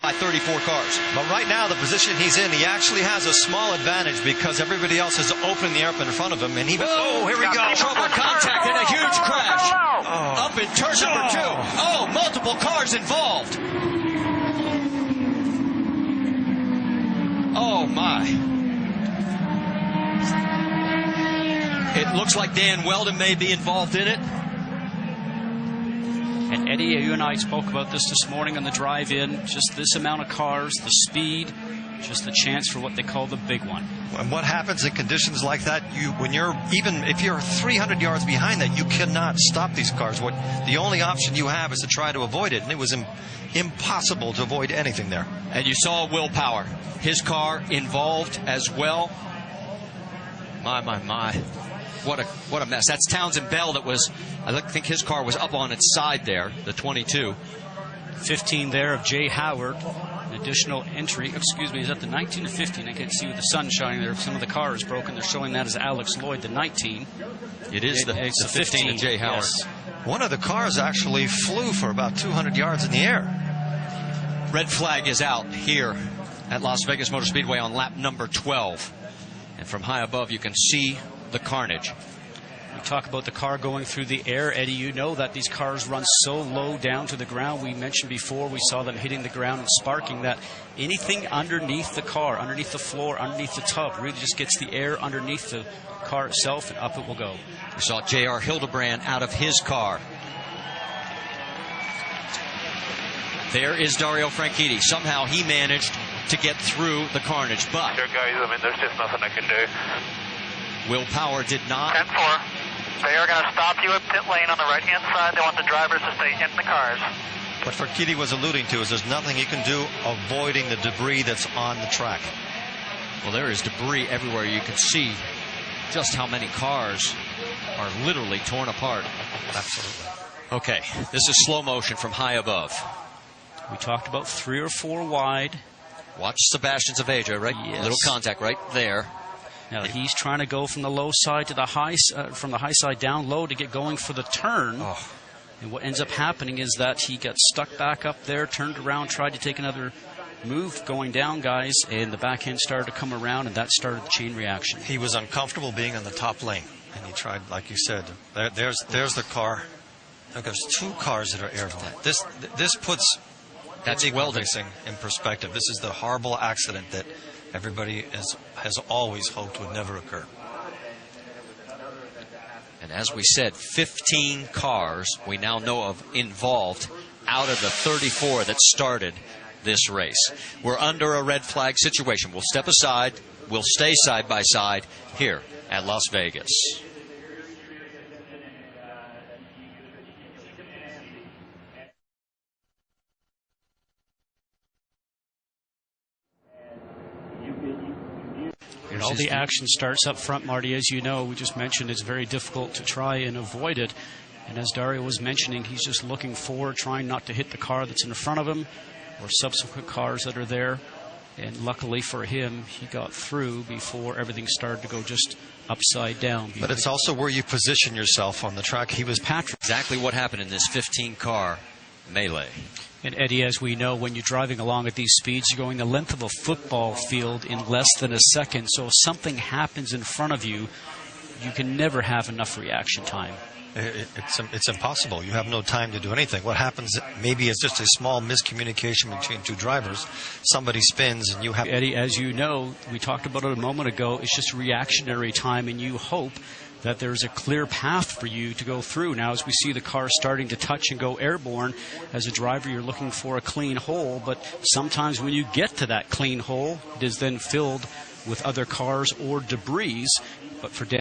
by 34 cars. But right now, the position he's in, he actually has a small advantage because everybody else is opening the air up in front of him. And here we go. Trouble, contact, and a huge crash. Up in turn number 2. Oh, multiple cars involved. Oh, my. It looks like Dan Wheldon may be involved in it. And Eddie, you and I spoke about this morning on the drive-in. Just this amount of cars, the speed, just the chance for what they call the big one. And what happens in conditions like that, even if you're 300 yards behind that, you cannot stop these cars. The only option you have is to try to avoid it, and it was impossible to avoid anything there. And you saw Willpower, his car involved as well. My. What a mess. That's Townsend Bell that was, I think his car was up on its side there, the 22. 15 there of Jay Howard. An additional entry. Excuse me, is that the 19 or 15? I can't see with the sun shining there. Some of the car is broken. They're showing that as Alex Lloyd, the 19. It is the 15 of Jay Howard. Yes. One of the cars actually flew for about 200 yards in the air. Red flag is out here at Las Vegas Motor Speedway on lap number 12. And from high above, you can see the carnage. We talk about the car going through the air. Eddie, you know that these cars run so low down to the ground. We mentioned before we saw them hitting the ground and sparking, that anything underneath the car, underneath the floor, underneath the tub, really just gets the air underneath the car itself, and up it will go. We saw J.R. Hildebrand out of his car. There is Dario Franchitti. Somehow he managed to get through the carnage, but There, guys, I mean, there's just nothing I can do. Willpower did not. 10-4. They are going to stop you at pit lane on the right-hand side. They want the drivers to stay in the cars. What Franchitti was alluding to is there's nothing he can do avoiding the debris that's on the track. Well, there is debris everywhere. You can see just how many cars are literally torn apart. Absolutely. Okay, this is slow motion from high above. We talked about 3 or 4 wide. Watch Sebastian Zaveja, right? Yes. Little contact right there. Now he's trying to go from the low side to the high, from the high side down low to get going for the turn. Oh. And what ends up happening is that he got stuck back up there, turned around, tried to take another move going down, guys, and the back end started to come around, and that started the chain reaction. He was uncomfortable being on the top lane, and he tried, like you said, there's the car. Look, there's 2 cars that are airborne. This puts Wheldon racing in perspective. This is the horrible accident that everybody has always hoped would never occur. And as we said, 15 cars we now know of involved out of the 34 that started this race. We're under a red flag situation. We'll step aside. We'll stay side by side here at Las Vegas. And all the action starts up front, Marty. As you know, we just mentioned it's very difficult to try and avoid it. And as Dario was mentioning, he's just looking forward, trying not to hit the car that's in front of him or subsequent cars that are there. And luckily for him, he got through before everything started to go just upside down. But it's also where you position yourself on the track. He was Patrick. Exactly what happened in this 15-car melee. And Eddie, as we know, when you're driving along at these speeds, you're going the length of a football field in less than a second. So if something happens in front of you, you can never have enough reaction time. It's impossible. You have no time to do anything. What happens maybe is just a small miscommunication between 2 drivers. Somebody spins and you have... Eddie, as you know, we talked about it a moment ago, it's just reactionary time, and you hope that there's a clear path for you to go through. Now, as we see the car starting to touch and go airborne, as a driver, you're looking for a clean hole, but sometimes when you get to that clean hole, it is then filled with other cars or debris. But for